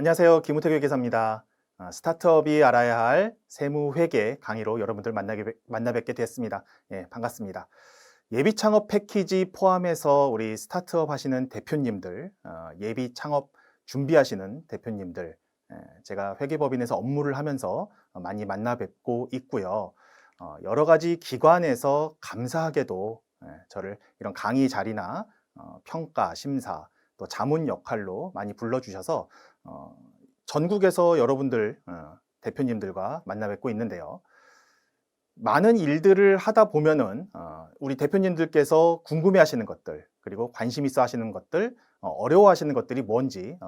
안녕하세요. 김우태 회계사입니다. 스타트업이 알아야 할 세무회계 강의로 여러분들 만나 뵙게 됐습니다. 예, 반갑습니다. 예비 창업 패키지 포함해서 우리 스타트업 하시는 대표님들, 예비 창업 준비하시는 대표님들, 제가 회계법인에서 업무를 하면서 많이 만나 뵙고 있고요. 여러 가지 기관에서 감사하게도 저를 이런 강의 자리나 평가, 심사, 또 자문 역할로 많이 불러주셔서 전국에서 여러분들 대표님들과 만나 뵙고 있는데요. 많은 일들을 하다 보면은 우리 대표님들께서 궁금해하시는 것들, 그리고 관심 있어 하시는 것들, 어려워하시는 것들이 뭔지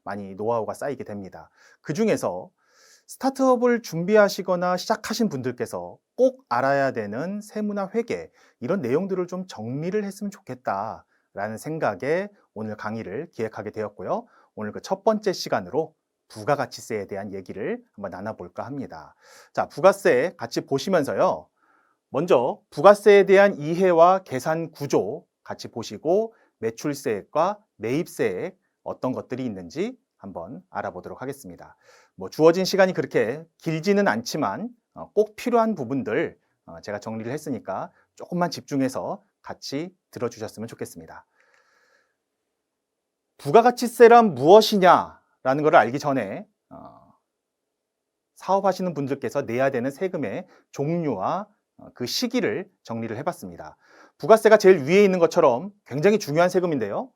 많이 노하우가 쌓이게 됩니다. 그 중에서 스타트업을 준비하시거나 시작하신 분들께서 꼭 알아야 되는 세무나 회계, 이런 내용들을 좀 정리를 했으면 좋겠다라는 생각에 오늘 강의를 기획하게 되었고요. 오늘 그 첫 번째 시간으로 부가가치세에 대한 얘기를 한번 나눠볼까 합니다. 자, 부가세 같이 보시면서요. 먼저 부가세에 대한 이해와 계산 구조 같이 보시고 매출세액과 매입세액 어떤 것들이 있는지 한번 알아보도록 하겠습니다. 주어진 시간이 그렇게 길지는 않지만 꼭 필요한 부분들 제가 정리를 했으니까 조금만 집중해서 같이 들어주셨으면 좋겠습니다. 부가가치세란 무엇이냐라는 것을 알기 전에 사업하시는 분들께서 내야 되는 세금의 종류와 그 시기를 정리를 해봤습니다. 부가세가 제일 위에 있는 것처럼 굉장히 중요한 세금인데요.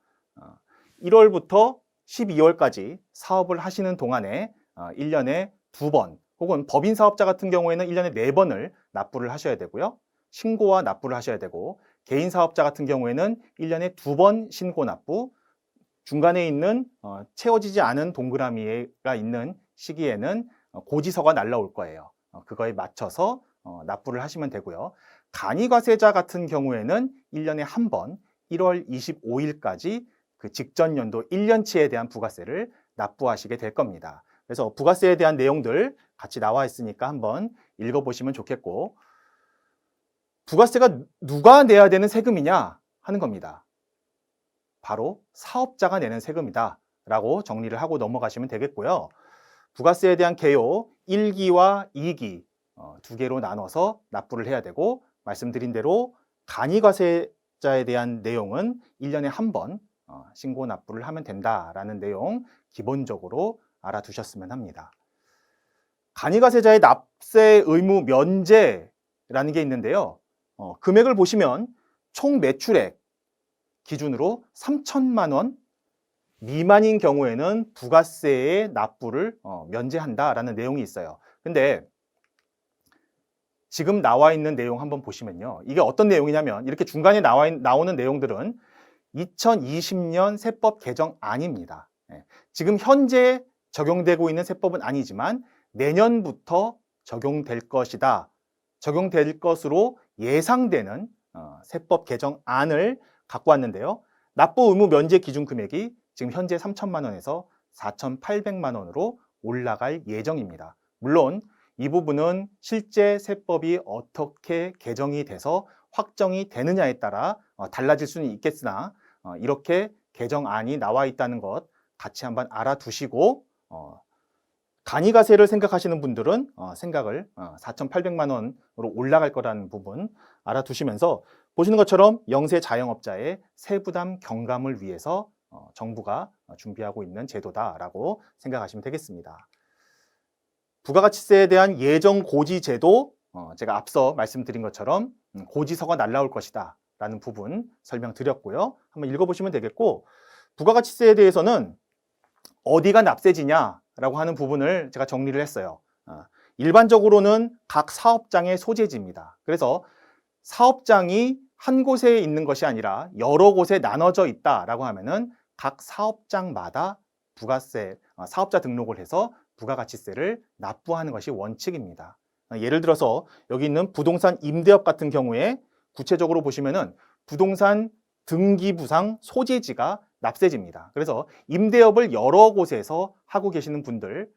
1월부터 12월까지 사업을 하시는 동안에 1년에 2번 혹은 법인 사업자 같은 경우에는 1년에 4번을 납부를 하셔야 되고요. 신고와 납부를 하셔야 되고, 개인 사업자 같은 경우에는 1년에 2번 신고 납부, 중간에 있는 채워지지 않은 동그라미가 있는 시기에는 고지서가 날라올 거예요. 그거에 맞춰서 납부를 하시면 되고요. 간이과세자 같은 경우에는 1년에 한 번 1월 25일까지 그 직전 연도 1년치에 대한 부가세를 납부하시게 될 겁니다. 그래서 부가세에 대한 내용들 같이 나와 있으니까 한번 읽어보시면 좋겠고, 부가세가 누가 내야 되는 세금이냐 하는 겁니다. 바로 사업자가 내는 세금이다 라고 정리를 하고 넘어가시면 되겠고요. 부가세에 대한 개요 1기와 2기 두 개로 나눠서 납부를 해야 되고, 말씀드린 대로 간이과세자에 대한 내용은 1년에 한 번 신고 납부를 하면 된다라는 내용 기본적으로 알아두셨으면 합니다. 간이과세자의 납세 의무 면제라는 게 있는데요. 금액을 보시면 총 매출액 기준으로 3천만 원 미만인 경우에는 부가세의 납부를 면제한다라는 내용이 있어요. 근데 지금 나와 있는 내용 한번 보시면요. 이게 어떤 내용이냐면, 이렇게 중간에 나오는 내용들은 2020년 세법 개정안입니다. 지금 현재 적용되고 있는 세법은 아니지만 내년부터 적용될 것이다. 적용될 것으로 예상되는 세법 개정안을 갖고 왔는데요. 납부 의무 면제 기준 금액이 지금 현재 3천만 원에서 4,800만 원으로 올라갈 예정입니다. 물론 이 부분은 실제 세법이 어떻게 개정이 돼서 확정이 되느냐에 따라 달라질 수는 있겠으나, 이렇게 개정안이 나와 있다는 것 같이 한번 알아두시고, 간이과세를 생각하시는 분들은 생각을 4,800만 원으로 올라갈 거라는 부분 알아두시면서, 보시는 것처럼 영세 자영업자의 세부담 경감을 위해서 정부가 준비하고 있는 제도다라고 생각하시면 되겠습니다. 부가가치세에 대한 예정 고지 제도, 제가 앞서 말씀드린 것처럼 고지서가 날라올 것이다 라는 부분 설명드렸고요. 한번 읽어보시면 되겠고, 부가가치세에 대해서는 어디가 납세지냐 라고 하는 부분을 제가 정리를 했어요. 일반적으로는 각 사업장의 소재지입니다. 그래서 사업장이 한 곳에 있는 것이 아니라 여러 곳에 나눠져 있다라고 하면은 각 사업장마다 부가세, 사업자 등록을 해서 부가가치세를 납부하는 것이 원칙입니다. 예를 들어서 여기 있는 부동산 임대업 같은 경우에 구체적으로 보시면은 부동산 등기부상 소재지가 납세지입니다. 그래서 임대업을 여러 곳에서 하고 계시는 분들,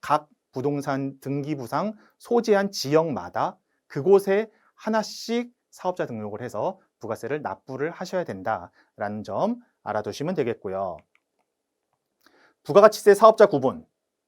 각 부동산 등기부상 소재한 지역마다 그곳에 하나씩 사업자 등록을 해서 부가세를 납부를 하셔야 된다라는 점 알아두시면 되겠고요. 부가가치세 사업자 구분,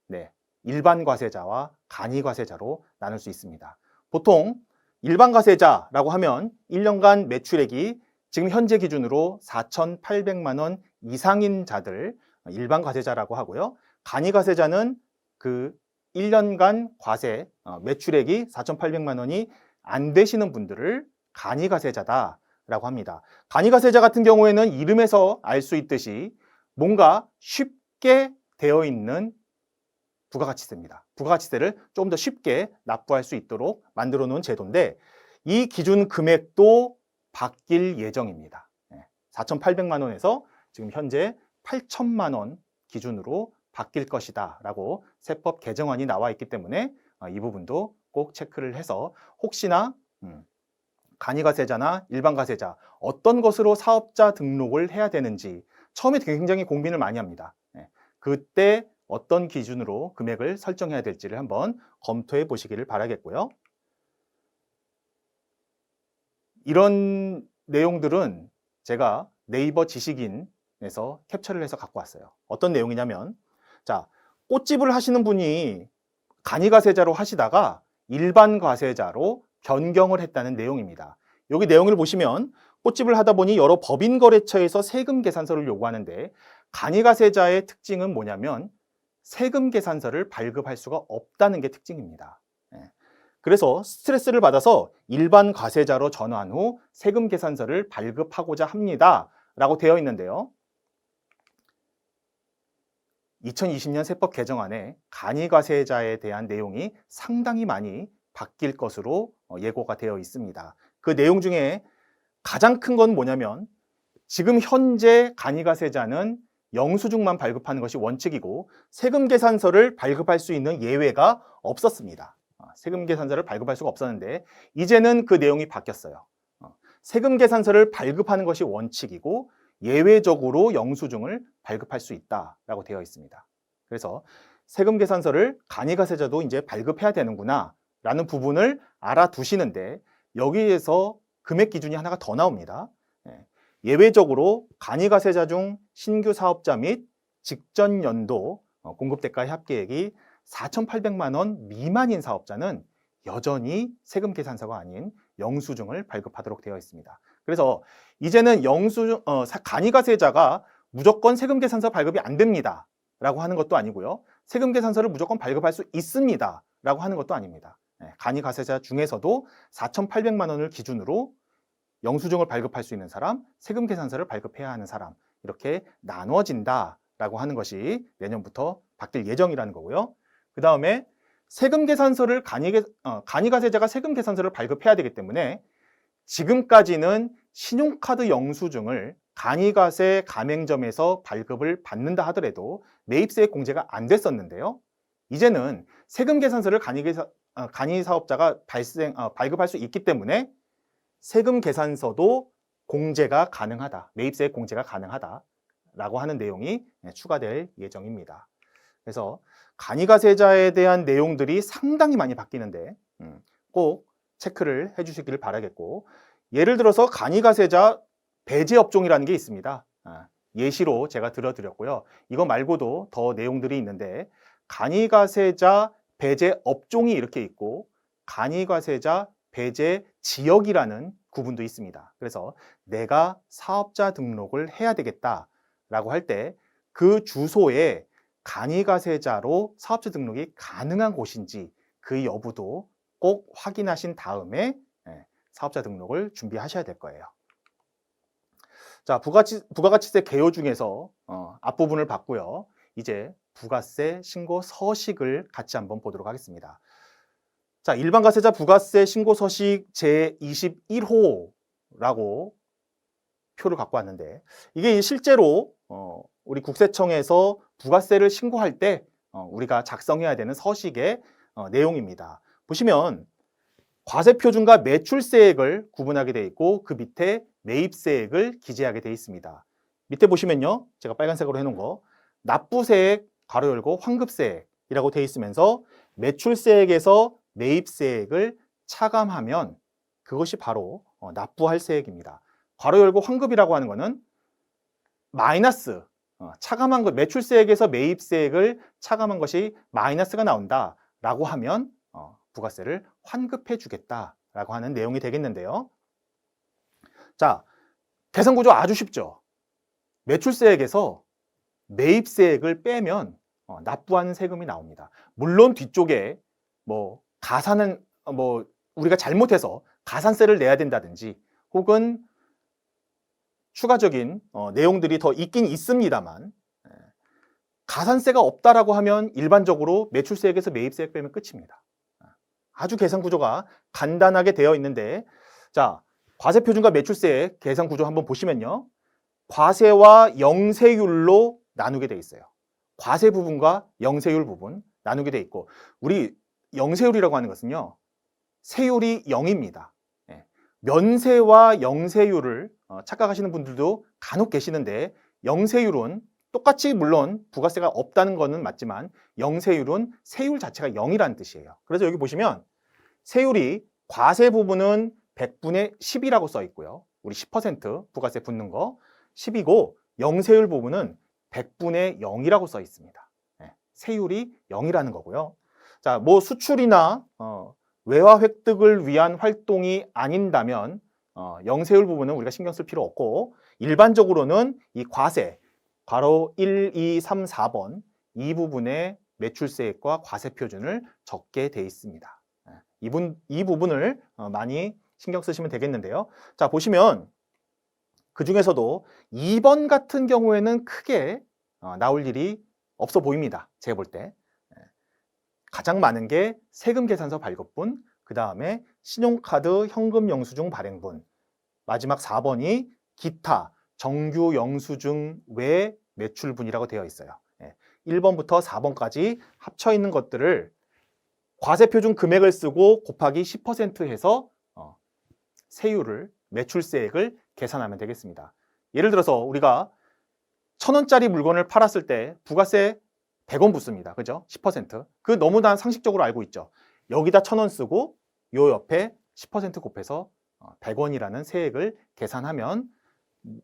네, 일반 과세자와 간이 과세자로 나눌 수 있습니다. 보통 일반 과세자라고 하면 1년간 매출액이 지금 현재 기준으로 4,800만 원 이상인 자들 일반 과세자라고 하고요. 간이 과세자는 그 1년간 과세 매출액이 4,800만 원이 안 되시는 분들을 간이 과세자다라고 합니다. 간이 과세자 같은 경우에는 이름에서 알 수 있듯이 뭔가 쉽게 되어 있는 부가가치세입니다. 부가가치세를 조금 더 쉽게 납부할 수 있도록 만들어 놓은 제도인데 이 기준 금액도 바뀔 예정입니다. 4,800만 원에서 지금 현재 8천만 원 기준으로 바뀔 것이다 라고 세법 개정안이 나와 있기 때문에 이 부분도 꼭 체크를 해서 혹시나 간이과세자나 일반과세자 어떤 것으로 사업자 등록을 해야 되는지 처음에 굉장히 고민을 많이 합니다. 그때 어떤 기준으로 금액을 설정해야 될지를 한번 검토해 보시기를 바라겠고요. 이런 내용들은 제가 네이버 지식인에서 캡처를 해서 갖고 왔어요. 어떤 내용이냐면, 자, 꽃집을 하시는 분이 간이과세자로 하시다가 일반 과세자로 변경을 했다는 내용입니다. 여기 내용을 보시면 꽃집을 하다 보니 여러 법인거래처에서 세금 계산서를 요구하는데 간이과세자의 특징은 뭐냐면 세금 계산서를 발급할 수가 없다는 게 특징입니다. 그래서 스트레스를 받아서 일반 과세자로 전환 후 세금 계산서를 발급하고자 합니다 라고 되어 있는데요. 2020년 세법 개정안에 간이과세자에 대한 내용이 상당히 많이 바뀔 것으로 예고가 되어 있습니다. 그 내용 중에 가장 큰 건 뭐냐면 지금 현재 간이과세자는 영수증만 발급하는 것이 원칙이고 세금 계산서를 발급할 수 있는 예외가 없었습니다. 세금 계산서를 발급할 수가 없었는데 이제는 그 내용이 바뀌었어요. 세금 계산서를 발급하는 것이 원칙이고 예외적으로 영수증을 발급할 수 있다라고 되어 있습니다. 그래서 세금 계산서를 간이과세자도 이제 발급해야 되는구나 라는 부분을 알아두시는데 여기에서 금액 기준이 하나가 더 나옵니다. 예외적으로 간이과세자 중 신규 사업자 및 직전 연도 공급대가 합계액이 4,800만 원 미만인 사업자는 여전히 세금 계산서가 아닌 영수증을 발급하도록 되어 있습니다. 그래서 이제는 간이과세자가 무조건 세금 계산서 발급이 안 됩니다 라고 하는 것도 아니고요. 세금 계산서를 무조건 발급할 수 있습니다 라고 하는 것도 아닙니다. 간이과세자 중에서도 4,800만 원을 기준으로 영수증을 발급할 수 있는 사람, 세금 계산서를 발급해야 하는 사람 이렇게 나눠진다라고 하는 것이 내년부터 바뀔 예정이라는 거고요. 그 다음에 세금 계산서를 간이과세자가 세금 계산서를 발급해야 되기 때문에 지금까지는 신용카드 영수증을 간이과세 가맹점에서 발급을 받는다 하더라도 매입세액 공제가 안 됐었는데요. 이제는 세금 계산서를 간이 사업자가 발급할 수 있기 때문에 세금 계산서도 공제가 가능하다, 매입세액 공제가 가능하다라고 하는 내용이 추가될 예정입니다. 그래서 간이과세자에 대한 내용들이 상당히 많이 바뀌는데 꼭 체크를 해주시기를 바라겠고, 예를 들어서 간이과세자 배제업종이라는 게 있습니다. 예시로 제가 들어드렸고요. 이거 말고도 더 내용들이 있는데 간이과세자 배제업종이 이렇게 있고 간이과세자 배제 지역이라는 구분도 있습니다. 그래서 내가 사업자 등록을 해야 되겠다라고 할 때 그 주소에 간이과세자로 사업자 등록이 가능한 곳인지 그 여부도 꼭 확인하신 다음에 사업자 등록을 준비하셔야 될 거예요. 자, 부가가치세 개요 중에서 앞부분을 봤고요. 이제 부가세 신고 서식을 같이 한번 보도록 하겠습니다. 자, 일반과세자 부가세 신고 서식 제21호라고 표를 갖고 왔는데 이게 실제로 우리 국세청에서 부가세를 신고할 때 우리가 작성해야 되는 서식의 내용입니다. 보시면 과세표준과 매출세액을 구분하게 되어 있고 그 밑에 매입세액을 기재하게 되어 있습니다. 밑에 보시면요, 제가 빨간색으로 해놓은 거 납부세액 가로 열고 환급세액이라고 되어 있으면서 매출세액에서 매입세액을 차감하면 그것이 바로 납부할 세액입니다. 괄호 열고 환급이라고 하는 것은 마이너스 차감한 것, 매출세액에서 매입세액을 차감한 것이 마이너스가 나온다라고 하면 부가세를 환급해 주겠다라고 하는 내용이 되겠는데요. 자, 계산 구조 아주 쉽죠. 매출세액에서 매입세액을 빼면 납부하는 세금이 나옵니다. 물론 뒤쪽에 뭐 가산은 우리가 잘못해서 가산세를 내야 된다든지 혹은 추가적인 내용들이 더 있긴 있습니다만, 가산세가 없다라고 하면 일반적으로 매출세액에서 매입세액 빼면 끝입니다. 아주 계산 구조가 간단하게 되어 있는데, 자, 과세표준과 매출세액 계산 구조 한번 보시면요, 과세와 영세율로 나누게 돼 있어요. 과세 부분과 영세율 부분 나누게 돼 있고, 우리 영세율이라고 하는 것은요, 세율이 0입니다. 면세와 영세율을 착각하시는 분들도 간혹 계시는데, 영세율은 똑같이 물론 부가세가 없다는 것은 맞지만 영세율은 세율 자체가 0이라는 뜻이에요. 그래서 여기 보시면 세율이 과세 부분은 100분의 10이라고 써 있고요. 우리 10% 부가세 붙는 거 10이고, 영세율 부분은 100분의 0이라고 써 있습니다. 세율이 0이라는 거고요. 자, 뭐 수출이나 외화 획득을 위한 활동이 아닌다면 영세율 부분은 우리가 신경 쓸 필요 없고, 일반적으로는 이 과세, 괄호 1, 2, 3, 4번 이 부분에 매출세액과 과세 표준을 적게 돼 있습니다. 이 부분을 많이 신경 쓰시면 되겠는데요. 자, 보시면 그 중에서도 2번 같은 경우에는 크게 나올 일이 없어 보입니다. 제가 볼 때. 가장 많은 게 세금 계산서 발급분, 그 다음에 신용카드 현금 영수증 발행분, 마지막 4번이 기타 정규 영수증 외 매출분이라고 되어 있어요. 1번부터 4번까지 합쳐 있는 것들을 과세표준 금액을 쓰고 곱하기 10% 해서 세율을, 매출세액을 계산하면 되겠습니다. 예를 들어서 우리가 1,000원짜리 물건을 팔았을 때 부가세 100원 붙습니다. 그죠? 10%. 그 너무나 상식적으로 알고 있죠. 여기다 1,000원 쓰고 요 옆에 10% 곱해서 100원이라는 세액을 계산하면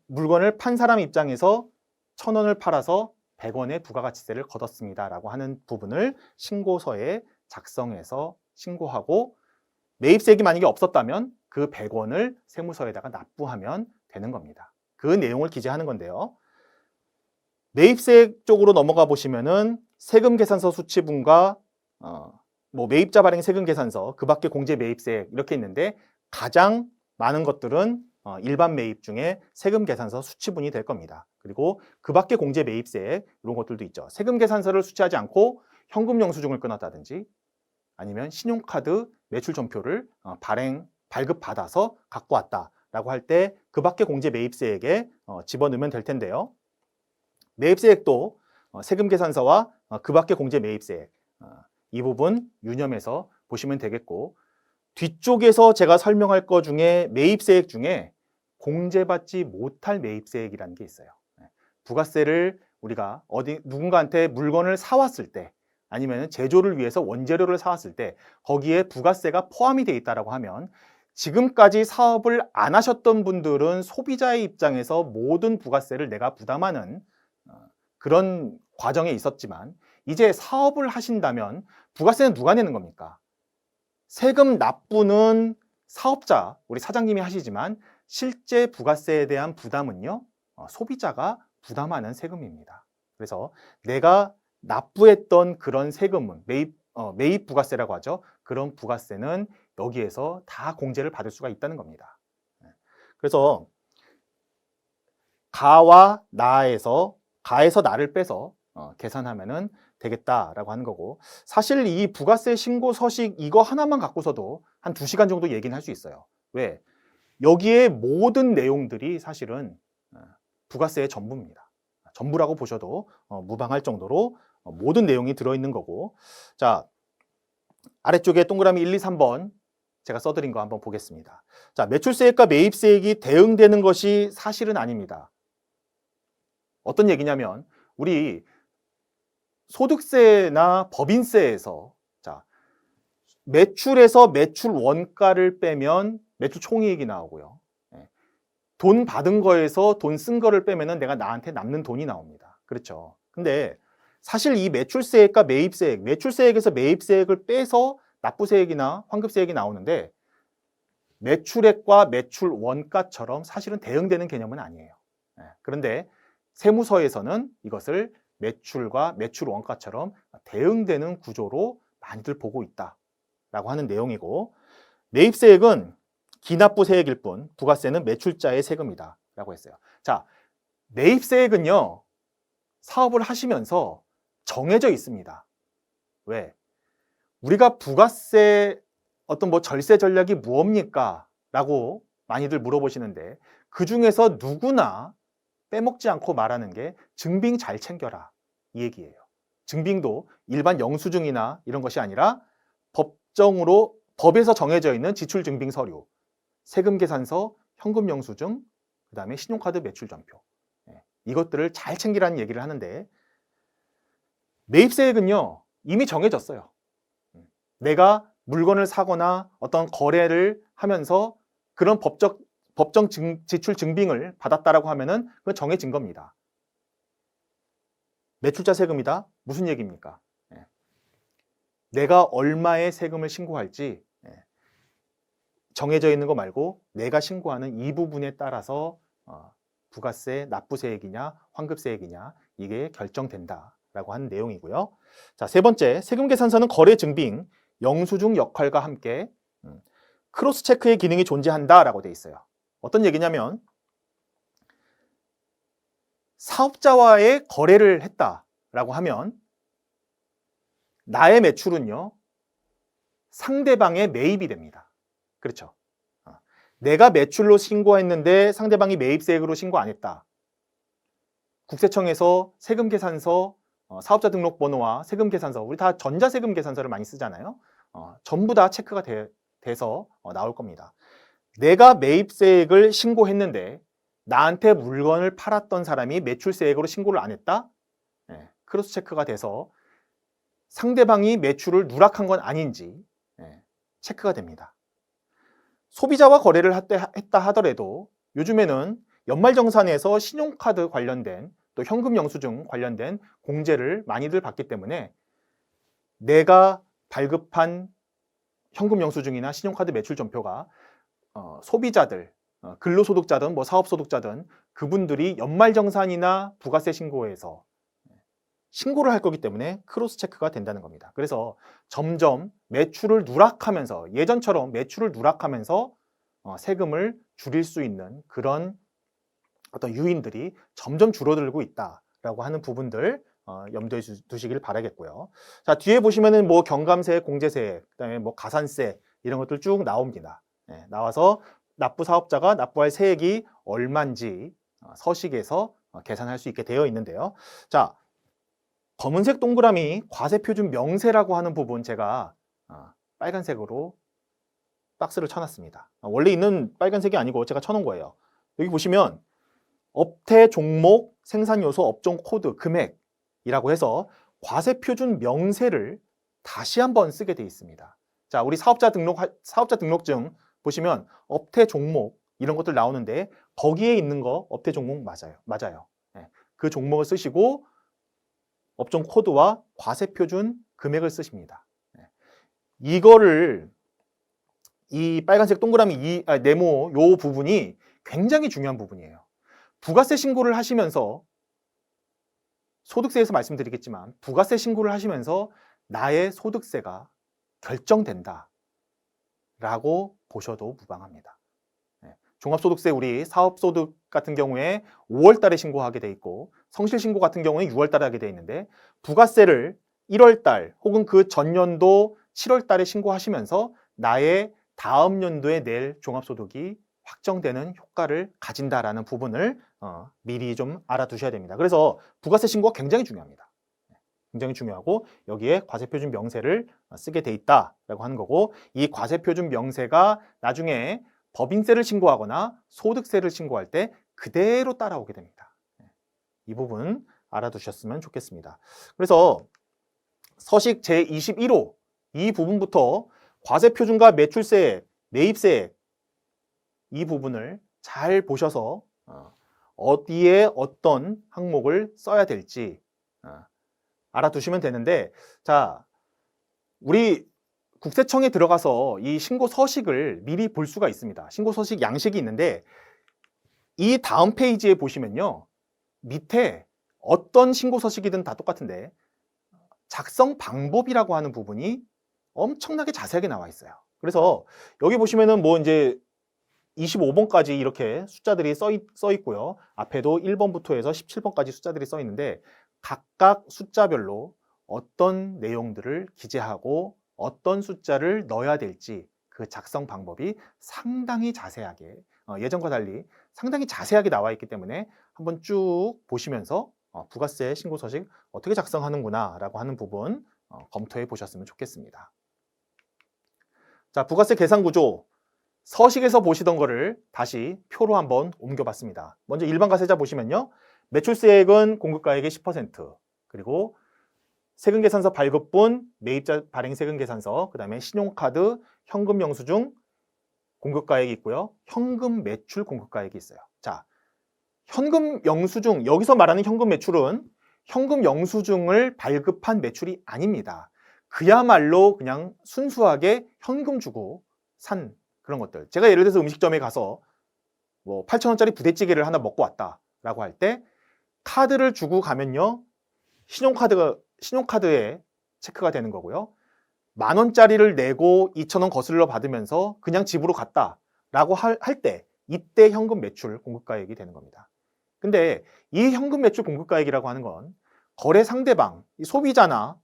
물건을 판 사람 입장에서 1,000원을 팔아서 100원의 부가가치세를 걷었습니다 라고 하는 부분을 신고서에 작성해서 신고하고, 매입세액이 만약에 없었다면 그 100원을 세무서에다가 납부하면 되는 겁니다. 그 내용을 기재하는 건데요. 매입세액 쪽으로 넘어가 보시면은 세금 계산서 수치분과 뭐 매입자 발행 세금 계산서, 그 밖에 공제 매입세액 이렇게 있는데, 가장 많은 것들은 일반 매입 중에 세금 계산서 수치분이 될 겁니다. 그리고 그 밖에 공제 매입세액 이런 것들도 있죠. 세금 계산서를 수취하지 않고 현금 영수증을 끊었다든지 아니면 신용카드 매출 전표를 발급받아서 갖고 왔다라고 할 때 그 밖에 공제 매입세액에 집어넣으면 될 텐데요. 매입세액도 세금 계산서와 그 밖에 공제 매입세액 이 부분 유념해서 보시면 되겠고, 뒤쪽에서 제가 설명할 것 중에 매입세액 중에 공제받지 못할 매입세액이라는 게 있어요. 부가세를 우리가 누군가한테 물건을 사왔을 때, 아니면 제조를 위해서 원재료를 사왔을 때 거기에 부가세가 포함이 돼 있다고 하면, 지금까지 사업을 안 하셨던 분들은 소비자의 입장에서 모든 부가세를 내가 부담하는 그런 과정에 있었지만, 이제 사업을 하신다면 부가세는 누가 내는 겁니까? 세금 납부는 사업자, 우리 사장님이 하시지만 실제 부가세에 대한 부담은요, 소비자가 부담하는 세금입니다. 그래서 내가 납부했던 그런 세금은 매입 부가세라고 하죠. 그런 부가세는 여기에서 다 공제를 받을 수가 있다는 겁니다. 그래서 가와 나에서 나를 빼서 계산하면은 되겠다라고 하는 거고, 사실 이 부가세 신고 서식 이거 하나만 갖고서도 한 2시간 정도 얘기는 할 수 있어요. 왜? 여기에 모든 내용들이 사실은 부가세의 전부입니다. 전부라고 보셔도 무방할 정도로 모든 내용이 들어있는 거고, 자, 아래쪽에 동그라미 1, 2, 3번 제가 써드린 거 한번 보겠습니다. 자, 매출세액과 매입세액이 대응되는 것이 사실은 아닙니다. 어떤 얘기냐면, 우리 소득세나 법인세에서 매출에서 매출 원가를 빼면 매출 총이익이 나오고요. 돈 받은 거에서 돈 쓴 거를 빼면은 내가 나한테 남는 돈이 나옵니다. 그렇죠. 근데 사실 이 매출세액과 매입세액, 매출세액에서 매입세액을 빼서 납부세액이나 환급세액이 나오는데 매출액과 매출 원가처럼 사실은 대응되는 개념은 아니에요. 그런데 세무서에서는 이것을 매출과 매출 원가처럼 대응되는 구조로 많이들 보고 있다라고 하는 내용이고, 매입세액은 기납부세액일 뿐 부가세는 매출자의 세금이다 라고 했어요. 자, 매입세액은요, 사업을 하시면서 정해져 있습니다. 왜? 우리가 부가세 어떤 뭐 절세 전략이 무엇입니까? 라고 많이들 물어보시는데, 그 중에서 누구나 빼먹지 않고 말하는 게 증빙 잘 챙겨라, 이 얘기예요. 증빙도 일반 영수증이나 이런 것이 아니라 법에서 정해져 있는 지출 증빙 서류, 세금 계산서, 현금 영수증, 그 다음에 신용카드 매출 전표, 이것들을 잘 챙기라는 얘기를 하는데, 매입세액은요 이미 정해졌어요. 내가 물건을 사거나 어떤 거래를 하면서 그런 법정 지출 증빙을 받았다라고 하면은 그건 정해진 겁니다. 매출자 세금이다? 무슨 얘기입니까? 내가 얼마의 세금을 신고할지 정해져 있는 거 말고 내가 신고하는 이 부분에 따라서 부가세, 납부세액이냐 환급세액이냐 이게 결정된다라고 하는 내용이고요. 자, 세 번째, 세금계산서는 거래 증빙, 영수증 역할과 함께 크로스 체크의 기능이 존재한다라고 돼 있어요. 어떤 얘기냐면 사업자와의 거래를 했다라고 하면 나의 매출은요 상대방의 매입이 됩니다. 그렇죠? 내가 매출로 신고했는데 상대방이 매입세액으로 신고 안 했다. 국세청에서 세금계산서, 사업자 등록번호와 세금계산서, 우리 다 전자세금계산서를 많이 쓰잖아요. 전부 다 체크가 돼서 나올 겁니다. 내가 매입세액을 신고했는데 나한테 물건을 팔았던 사람이 매출세액으로 신고를 안 했다? 크로스 체크가 돼서 상대방이 매출을 누락한 건 아닌지 체크가 됩니다. 소비자와 거래를 했다 하더라도 요즘에는 연말정산에서 신용카드 관련된 또 현금 영수증 관련된 공제를 많이들 받기 때문에 내가 발급한 현금 영수증이나 신용카드 매출 전표가 소비자들, 근로소득자든 뭐 사업소득자든 그분들이 연말정산이나 부가세 신고에서 신고를 할 거기 때문에 크로스 체크가 된다는 겁니다. 그래서 점점 매출을 누락하면서, 예전처럼 매출을 누락하면서 세금을 줄일 수 있는 그런 어떤 요인들이 점점 줄어들고 있다라고 하는 부분들 염두에 두시길 바라겠고요. 자, 뒤에 보시면은 뭐 경감세, 공제세, 그다음에 뭐 가산세 이런 것들 쭉 나옵니다. 나와서 납부 사업자가 납부할 세액이 얼마인지 서식에서 계산할 수 있게 되어 있는데요. 자, 검은색 동그라미 과세표준 명세라고 하는 부분 제가 빨간색으로 박스를 쳐놨습니다. 원래 있는 빨간색이 아니고 제가 쳐놓은 거예요. 여기 보시면 업태 종목, 생산요소, 업종 코드, 금액이라고 해서 과세표준 명세를 다시 한번 쓰게 되어 있습니다. 자, 우리 사업자 등록증 보시면 업태 종목 이런 것들 나오는데 거기에 있는 거 업태 종목 맞아요. 그 종목을 쓰시고 업종 코드와 과세표준 금액을 쓰십니다. 이거를 이 빨간색 동그라미 네모 요 부분이 굉장히 중요한 부분이에요. 부가세 신고를 하시면서 소득세에서 말씀드리겠지만 부가세 신고를 하시면서 나의 소득세가 결정된다 라고 보셔도 무방합니다. 종합소득세 우리 사업소득 같은 경우에 5월 달에 신고하게 돼 있고 성실신고 같은 경우에 6월 달에 하게 돼 있는데 부가세를 1월 달 혹은 그 전년도 7월 달에 신고하시면서 나의 다음 연도에 낼 종합소득이 확정되는 효과를 가진다라는 부분을 미리 좀 알아두셔야 됩니다. 그래서 부가세 신고가 굉장히 중요합니다. 굉장히 중요하고 여기에 과세표준 명세를 쓰게 돼 있다라고 하는 거고, 이 과세표준 명세가 나중에 법인세를 신고하거나 소득세를 신고할 때 그대로 따라오게 됩니다. 이 부분 알아두셨으면 좋겠습니다. 그래서 서식 제21호 이 부분부터 과세표준과 매출세액, 매입세액 이 부분을 잘 보셔서 어디에 어떤 항목을 써야 될지 알아두시면 되는데, 자, 우리 국세청에 들어가서 이 신고 서식을 미리 볼 수가 있습니다. 신고 서식 양식이 있는데 이 다음 페이지에 보시면요, 밑에 어떤 신고 서식이든 다 똑같은데 작성 방법이라고 하는 부분이 엄청나게 자세하게 나와 있어요. 그래서 여기 보시면은 뭐 이제 25번까지 이렇게 숫자들이 써 있고요. 앞에도 1번부터 해서 17번까지 숫자들이 써 있는데 각각 숫자별로 어떤 내용들을 기재하고 어떤 숫자를 넣어야 될지 그 작성 방법이 상당히 자세하게 예전과 달리 상당히 자세하게 나와 있기 때문에 한번 쭉 보시면서 부가세 신고 서식 어떻게 작성하는구나 라고 하는 부분 검토해 보셨으면 좋겠습니다. 자, 부가세 계산 구조 서식에서 보시던 거를 다시 표로 한번 옮겨봤습니다. 먼저 일반 과세자 보시면요, 매출세액은 공급가액의 10%, 그리고 세금계산서 발급분, 매입자 발행 세금계산서, 그 다음에 신용카드, 현금 영수증 공급가액이 있고요. 현금 매출 공급가액이 있어요. 자, 현금 영수증, 여기서 말하는 현금 매출은 현금 영수증을 발급한 매출이 아닙니다. 그야말로 그냥 순수하게 현금 주고 산 그런 것들. 제가 예를 들어서 음식점에 가서 뭐 8,000원짜리 부대찌개를 하나 먹고 왔다라고 할 때 카드를 주고 가면요, 신용카드에 체크가 되는 거고요. 10,000원짜리를 내고 2,000원 거슬러 받으면서 그냥 집으로 갔다라고 할 때 이때 현금 매출 공급가액이 되는 겁니다. 근데 이 현금 매출 공급가액이라고 하는 건 거래 상대방, 소비자나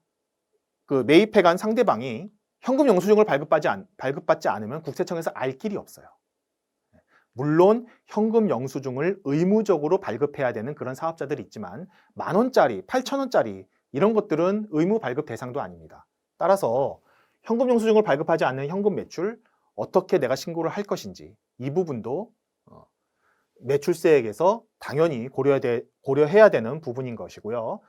그 매입해간 상대방이 현금 영수증을 발급받지 않으면 국세청에서 알 길이 없어요. 물론 현금 영수증을 의무적으로 발급해야 되는 그런 사업자들이 있지만 10,000원짜리, 8,000원짜리 이런 것들은 의무 발급 대상도 아닙니다. 따라서 현금 영수증을 발급하지 않는 현금 매출 어떻게 내가 신고를 할 것인지 이 부분도 매출세액에서 당연히 고려해야 되는 부분인 것이고요.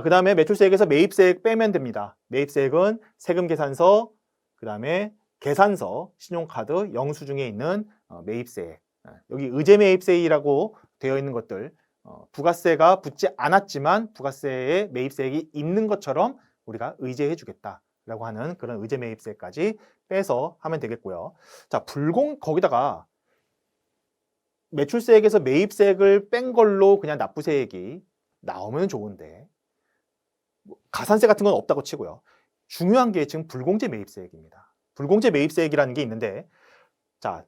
그 다음에 매출세액에서 매입세액 빼면 됩니다. 매입세액은 세금계산서, 그 다음에 계산서, 신용카드, 영수증에 있는 매입세액, 여기 의제매입세액이라고 되어 있는 것들, 부가세가 붙지 않았지만 부가세에 매입세액이 있는 것처럼 우리가 의제해 주겠다라고 하는 그런 의제매입세액까지 빼서 하면 되겠고요. 자, 거기다가 매출세액에서 매입세액을 뺀 걸로 그냥 납부세액이 나오면 좋은데 가산세 같은 건 없다고 치고요. 중요한 게 지금 불공제 매입세액입니다. 불공제 매입세액이라는 게 있는데, 자,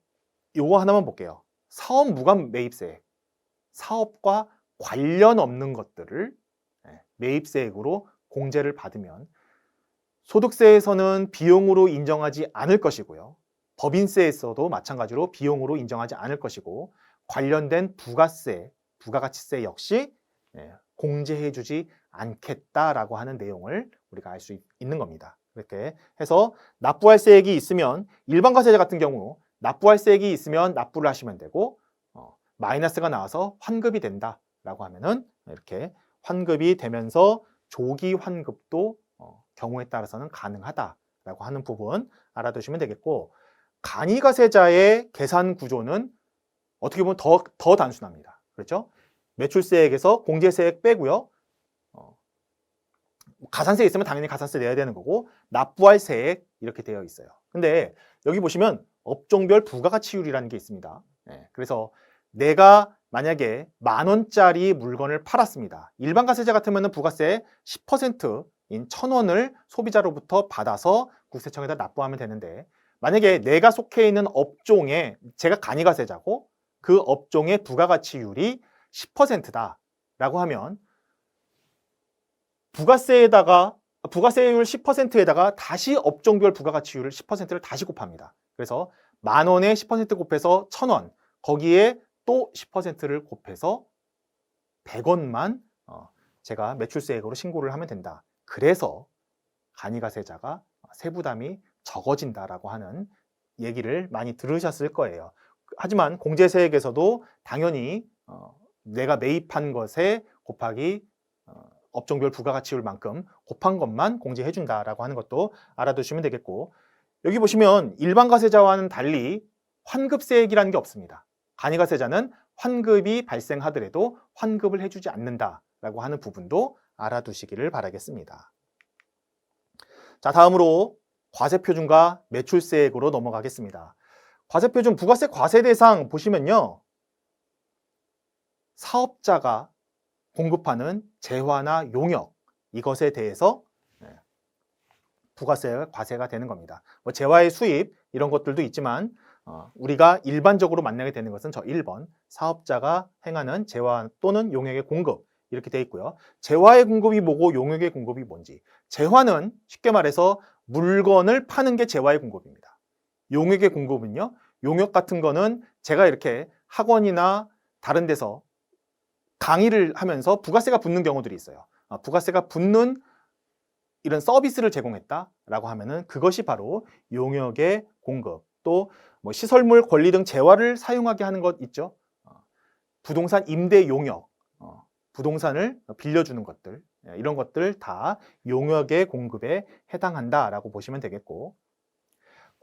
요거 하나만 볼게요. 사업 무관 매입세액, 사업과 관련 없는 것들을 매입세액으로 공제를 받으면 소득세에서는 비용으로 인정하지 않을 것이고요. 법인세에서도 마찬가지로 비용으로 인정하지 않을 것이고, 관련된 부가세, 부가가치세 역시 공제해주지 않겠다라고 하는 내용을 우리가 알 수 있는 겁니다. 이렇게 해서 납부할세액이 있으면 일반 과세자 같은 경우 납부할세액이 있으면 납부를 하시면 되고 마이너스가 나와서 환급이 된다라고 하면은 이렇게 환급이 되면서 조기 환급도 경우에 따라서는 가능하다라고 하는 부분 알아두시면 되겠고, 간이과세자의 계산 구조는 어떻게 보면 더 단순합니다. 그렇죠? 매출세액에서 공제세액 빼고요. 가산세 있으면 당연히 가산세 내야 되는 거고 납부할 세액 이렇게 되어 있어요. 근데 여기 보시면 업종별 부가가치율이라는 게 있습니다. 그래서 내가 만약에 10,000원짜리 물건을 팔았습니다. 일반 과세자 같으면 부가세 10%인 1,000원을 소비자로부터 받아서 국세청에다 납부하면 되는데, 만약에 내가 속해 있는 업종에 제가 간이과세자고 그 업종의 부가가치율이 10%다라고 하면 부가세율 10%에다가 다시 업종별 부가가치율을 10%를 다시 곱합니다. 그래서 10,000원에 10% 곱해서 1,000원, 거기에 또 10%를 곱해서 100원만 제가 매출세액으로 신고를 하면 된다. 그래서 간이과세자가 세부담이 적어진다라고 하는 얘기를 많이 들으셨을 거예요. 하지만 공제세액에서도 당연히 내가 매입한 것에 곱하기 업종별 부가가치율만큼 곱한 것만 공제해준다라고 하는 것도 알아두시면 되겠고, 여기 보시면 일반 과세자와는 달리 환급세액이라는 게 없습니다. 간이과세자는 환급이 발생하더라도 환급을 해주지 않는다라고 하는 부분도 알아두시기를 바라겠습니다. 자, 다음으로 과세표준과 매출세액으로 넘어가겠습니다. 과세표준, 부가세 과세 대상 보시면요. 사업자가 공급하는 재화나 용역, 이것에 대해서 부가세 과세가 되는 겁니다. 뭐 재화의 수입 이런 것들도 있지만 우리가 일반적으로 만나게 되는 것은 저 1번 사업자가 행하는 재화 또는 용역의 공급 이렇게 돼 있고요. 재화의 공급이 뭐고 용역의 공급이 뭔지. 재화는 쉽게 말해서 물건을 파는 게 재화의 공급입니다. 용역의 공급은요. 용역 같은 거는 제가 이렇게 학원이나 다른 데서 강의를 하면서 부가세가 붙는 경우들이 있어요. 부가세가 붙는 이런 서비스를 제공했다라고 하면은 그것이 바로 용역의 공급, 또 뭐 시설물 권리 등 재화를 사용하게 하는 것 있죠. 부동산 임대 용역, 부동산을 빌려주는 것들, 이런 것들 다 용역의 공급에 해당한다라고 보시면 되겠고,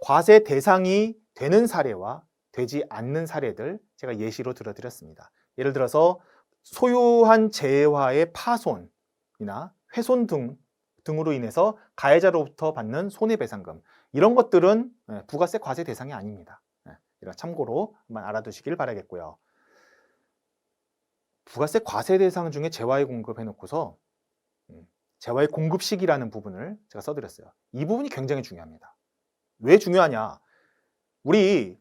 과세 대상이 되는 사례와 되지 않는 사례들 제가 예시로 들어드렸습니다. 예를 들어서 소유한 재화의 파손이나 훼손 등으로 인해서 가해자로부터 받는 손해배상금, 이런 것들은 부가세 과세 대상이 아닙니다. 이런 참고로 한번 알아두시길 바라겠고요. 부가세 과세 대상 중에 재화의 공급 해놓고서 재화의 공급 시기라는 부분을 제가 써드렸어요. 이 부분이 굉장히 중요합니다. 왜 중요하냐? 우리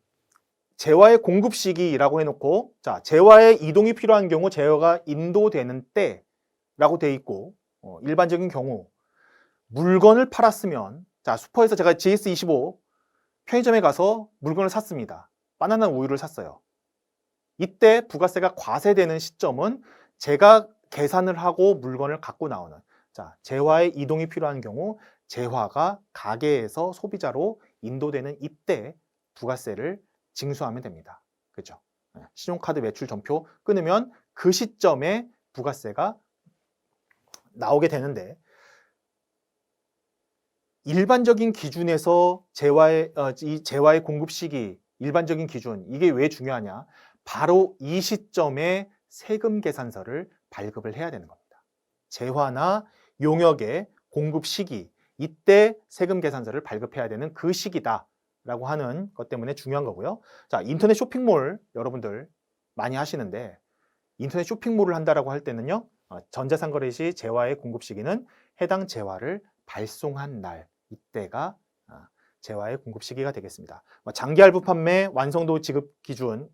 재화의 공급 시기라고 해놓고, 자, 재화의 이동이 필요한 경우 재화가 인도되는 때라고 돼 있고, 일반적인 경우 물건을 팔았으면, 자, 슈퍼에서 제가 GS25 편의점에 가서 물건을 샀습니다. 바나나 우유를 샀어요. 이때 부가세가 과세되는 시점은 제가 계산을 하고 물건을 갖고 나오는, 자, 재화의 이동이 필요한 경우 재화가 가게에서 소비자로 인도되는 이때 부가세를 징수하면 됩니다. 그죠? 신용카드 매출 전표 끊으면 그 시점에 부가세가 나오게 되는데, 일반적인 기준에서 이 재화의 공급 시기, 일반적인 기준, 이게 왜 중요하냐? 바로 이 시점에 세금 계산서를 발급을 해야 되는 겁니다. 재화나 용역의 공급 시기, 이때 세금 계산서를 발급해야 되는 그 시기다라고 하는 것 때문에 중요한 거고요. 자, 인터넷 쇼핑몰 여러분들 많이 하시는데, 인터넷 쇼핑몰을 한다라고 할 때는요, 전자상거래 시 재화의 공급 시기는 해당 재화를 발송한 날, 이때가 재화의 공급 시기가 되겠습니다. 장기 할부 판매, 완성도 지급 기준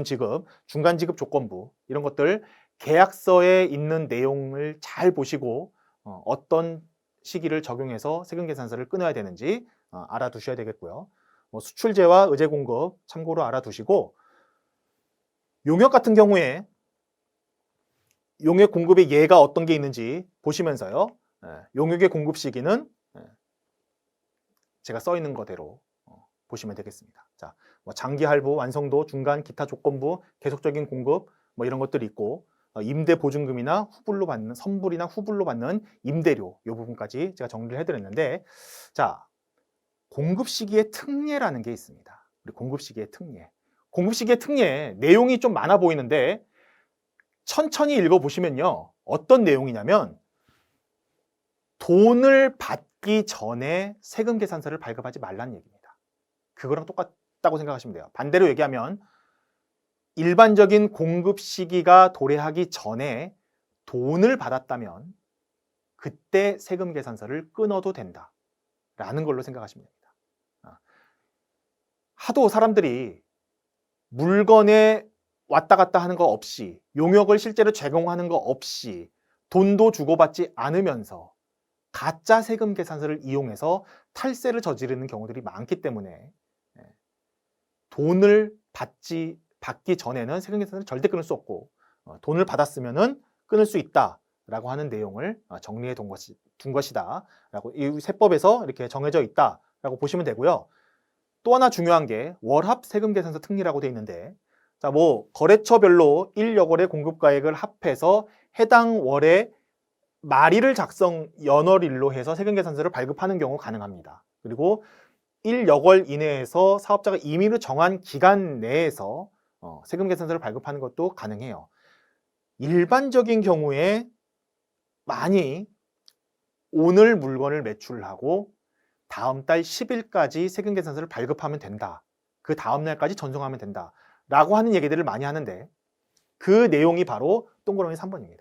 지급, 중간 지급 조건부, 이런 것들 계약서에 있는 내용을 잘 보시고 어떤 시기를 적용해서 세금 계산서를 끊어야 되는지 알아두셔야 되겠고요. 수출재와 의제 공급 참고로 알아두시고, 용역 같은 경우에 용역 공급의 예가 어떤 게 있는지 보시면서요. 용역의 공급 시기는 제가 써 있는 거대로 보시면 되겠습니다. 자, 장기 할부, 완성도, 중간, 기타 조건부, 계속적인 공급 뭐 이런 것들이 있고, 임대 보증금이나 후불로 받는 선불이나 후불로 받는 임대료, 이 부분까지 제가 정리를 해드렸는데, 자, 공급 시기의 특례라는 게 있습니다. 우리 공급 시기의 특례. 공급 시기의 특례 내용이 좀 많아 보이는데 천천히 읽어보시면요, 어떤 내용이냐면 돈을 받기 전에 세금 계산서를 발급하지 말라는 얘기입니다. 그거랑 똑같다고 생각하시면 돼요. 반대로 얘기하면 일반적인 공급 시기가 도래하기 전에 돈을 받았다면 그때 세금 계산서를 끊어도 된다라는 걸로 생각하시면 됩니다. 하도 사람들이 물건에 왔다 갔다 하는 거 없이, 용역을 실제로 제공하는 거 없이, 돈도 주고받지 않으면서 가짜 세금 계산서를 이용해서 탈세를 저지르는 경우들이 많기 때문에 돈을 받기 전에는 세금 계산서를 절대 끊을 수 없고, 돈을 받았으면은 끊을 수 있다라고 하는 내용을 정리해 둔 것이다라고 이 세법에서 이렇게 정해져 있다라고 보시면 되고요. 또 하나 중요한 게 월합 세금 계산서 특례라고 되어 있는데, 자, 거래처별로 1여월의 공급가액을 합해서 해당 월에 말일을 작성 연월일로 해서 세금 계산서를 발급하는 경우 가능합니다. 그리고 1여월 이내에서 사업자가 임의로 정한 기간 내에서 세금 계산서를 발급하는 것도 가능해요. 일반적인 경우에 많이 오늘 물건을 매출하고 다음 달 10일까지 세금 계산서를 발급하면 된다. 그 다음 날까지 전송하면 된다. 라고 하는 얘기들을 많이 하는데 그 내용이 바로 동그라미 3번입니다.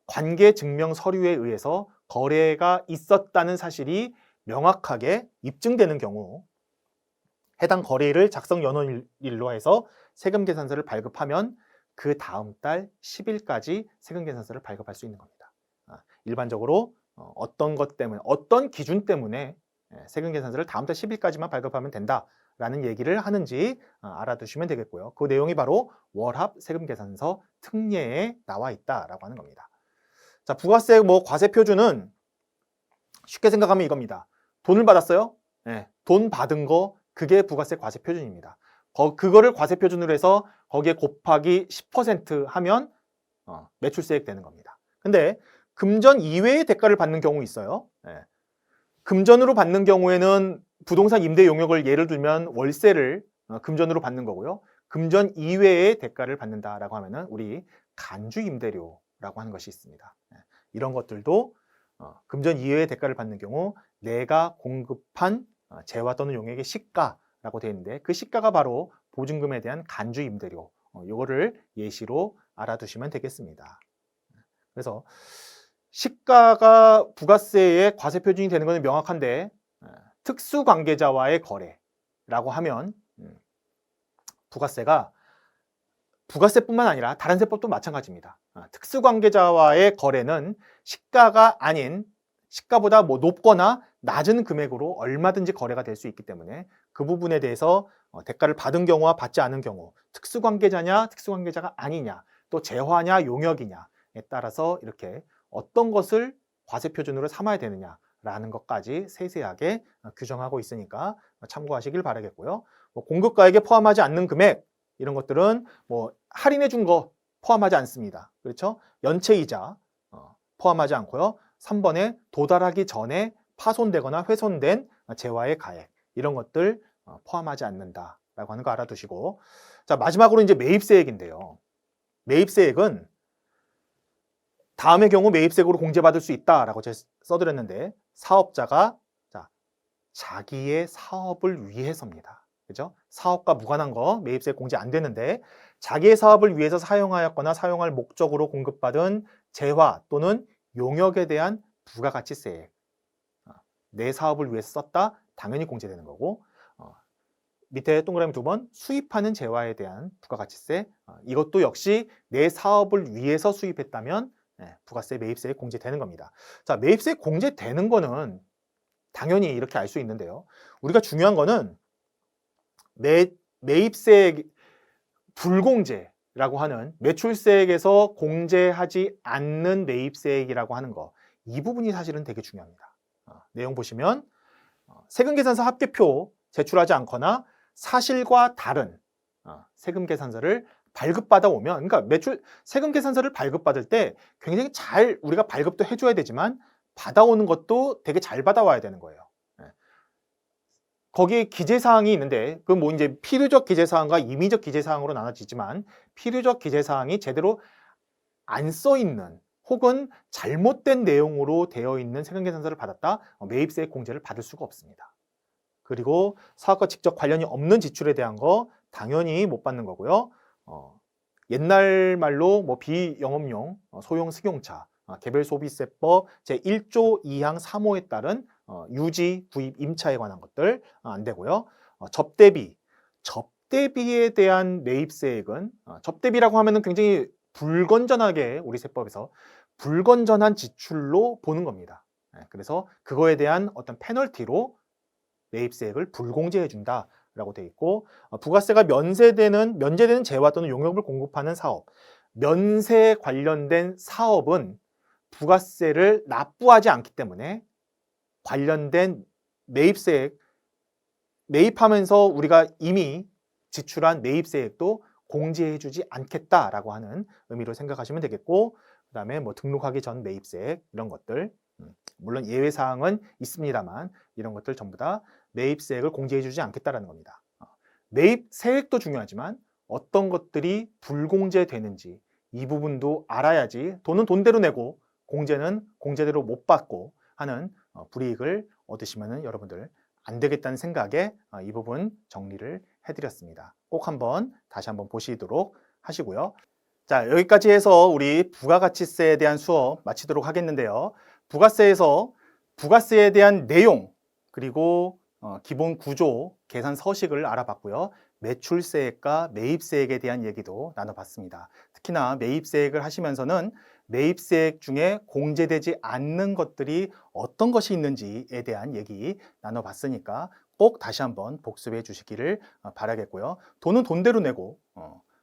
관계 증명 서류에 의해서 거래가 있었다는 사실이 명확하게 입증되는 경우 해당 거래일을 작성 연원일로 해서 세금 계산서를 발급하면 그 다음 달 10일까지 세금 계산서를 발급할 수 있는 겁니다. 일반적으로 어떤 것 때문에, 어떤 기준 때문에 세금 계산서를 다음 달 10일까지만 발급하면 된다라는 얘기를 하는지 알아두시면 되겠고요. 그 내용이 바로 월합 세금 계산서 특례에 나와 있다라고 하는 겁니다. 자, 부가세 과세 표준은 쉽게 생각하면 이겁니다. 돈을 받았어요? 네, 돈 받은 거 그게 부가세 과세 표준입니다. 그거를 과세 표준으로 해서 거기에 곱하기 10% 하면 매출세액 되는 겁니다. 근데 금전 이외의 대가를 받는 경우 있어요. 네. 금전으로 받는 경우에는 부동산 임대 용역을 예를 들면 월세를 금전으로 받는 거고요. 금전 이외의 대가를 받는다라고 하면은 우리 간주 임대료라고 하는 것이 있습니다. 이런 것들도 금전 이외의 대가를 받는 경우 내가 공급한 재화 또는 용역의 시가라고 되어 있는데 그 시가가 바로 보증금에 대한 간주 임대료. 이거를 예시로 알아두시면 되겠습니다. 그래서 시가가 부가세의 과세 표준이 되는 것은 명확한데 특수관계자와의 거래라고 하면 부가세가 부가세뿐만 아니라 다른 세법도 마찬가지입니다. 특수관계자와의 거래는 시가가 아닌 시가보다 높거나 낮은 금액으로 얼마든지 거래가 될 수 있기 때문에 그 부분에 대해서 대가를 받은 경우와 받지 않은 경우 특수관계자냐 특수관계자가 아니냐 또 재화냐 용역이냐에 따라서 이렇게 어떤 것을 과세 표준으로 삼아야 되느냐라는 것까지 세세하게 규정하고 있으니까 참고하시길 바라겠고요. 공급가액에 포함하지 않는 금액 이런 것들은 할인해 준 거 포함하지 않습니다. 그렇죠? 연체이자 포함하지 않고요. 3번에 도달하기 전에 파손되거나 훼손된 재화의 가액 이런 것들 포함하지 않는다라고 하는 거 알아두시고 자 마지막으로 이제 매입세액인데요. 매입세액은 다음의 경우 매입세액으로 공제받을 수 있다라고 제가 써드렸는데 사업자가 자기의 사업을 위해서입니다. 그죠? 사업과 무관한 거 매입세액 공제 안 되는데 자기의 사업을 위해서 사용하였거나 사용할 목적으로 공급받은 재화 또는 용역에 대한 부가가치세액 내 사업을 위해서 썼다 당연히 공제되는 거고 밑에 동그라미 2번 수입하는 재화에 대한 부가가치세 이것도 역시 내 사업을 위해서 수입했다면 부가세 매입세액 공제되는 겁니다. 자, 매입세액 공제되는 거는 당연히 이렇게 알 수 있는데요. 우리가 중요한 거는 매입세액 불공제라고 하는 매출세액에서 공제하지 않는 매입세액이라고 하는 거 이 부분이 사실은 되게 중요합니다. 내용 보시면 세금계산서 합계표 제출하지 않거나 사실과 다른 세금계산서를 발급받아 오면 그러니까 세금계산서를 발급받을 때 굉장히 잘 우리가 발급도 해줘야 되지만 받아오는 것도 되게 잘 받아와야 되는 거예요. 거기에 기재사항이 있는데 그 이제 필요적 기재사항과 임의적 기재사항으로 나눠지지만 필요적 기재사항이 제대로 안 써 있는 혹은 잘못된 내용으로 되어 있는 세금계산서를 받았다 매입세액 공제를 받을 수가 없습니다. 그리고 사업과 직접 관련이 없는 지출에 대한 거 당연히 못 받는 거고요. 옛날 말로 비영업용 소형 승용차 개별소비세법 제1조 2항 3호에 따른 유지, 구입, 임차에 관한 것들 안 되고요. 접대비에 대한 매입세액은 접대비라고 하면은 굉장히 불건전하게 우리 세법에서 불건전한 지출로 보는 겁니다. 그래서 그거에 대한 어떤 페널티로 매입세액을 불공제해 준다라고 되어 있고 부가세가 면제되는 재화 또는 용역을 공급하는 사업 면세 관련된 사업은 부가세를 납부하지 않기 때문에 관련된 매입세액 매입하면서 우리가 이미 지출한 매입세액도 공제해주지 않겠다라고 하는 의미로 생각하시면 되겠고 그 다음에 등록하기 전 매입세액 이런 것들 물론 예외사항은 있습니다만 이런 것들 전부 다 매입세액을 공제해주지 않겠다라는 겁니다. 매입세액도 중요하지만 어떤 것들이 불공제되는지 이 부분도 알아야지 돈은 돈대로 내고 공제는 공제대로 못 받고 하는 불이익을 얻으시면 여러분들 안 되겠다는 생각에 이 부분 정리를 해드렸습니다. 꼭 다시 한번 보시도록 하시고요. 자, 여기까지 해서 우리 부가가치세에 대한 수업 마치도록 하겠는데요. 부가세에서 부가세에 대한 내용 그리고 기본 구조, 계산 서식을 알아봤고요. 매출세액과 매입세액에 대한 얘기도 나눠봤습니다. 특히나 매입세액을 하시면서는 매입세액 중에 공제되지 않는 것들이 어떤 것이 있는지에 대한 얘기 나눠봤으니까 꼭 다시 한번 복습해 주시기를 바라겠고요. 돈은 돈대로 내고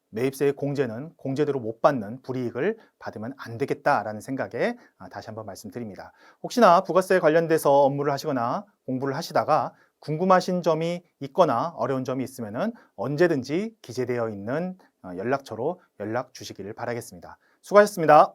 매입세액 공제는 공제대로 못 받는 불이익을 받으면 안 되겠다라는 생각에 다시 한번 말씀드립니다. 혹시나 부가세에 관련돼서 업무를 하시거나 공부를 하시다가 궁금하신 점이 있거나 어려운 점이 있으면 언제든지 기재되어 있는 연락처로 연락 주시기를 바라겠습니다. 수고하셨습니다.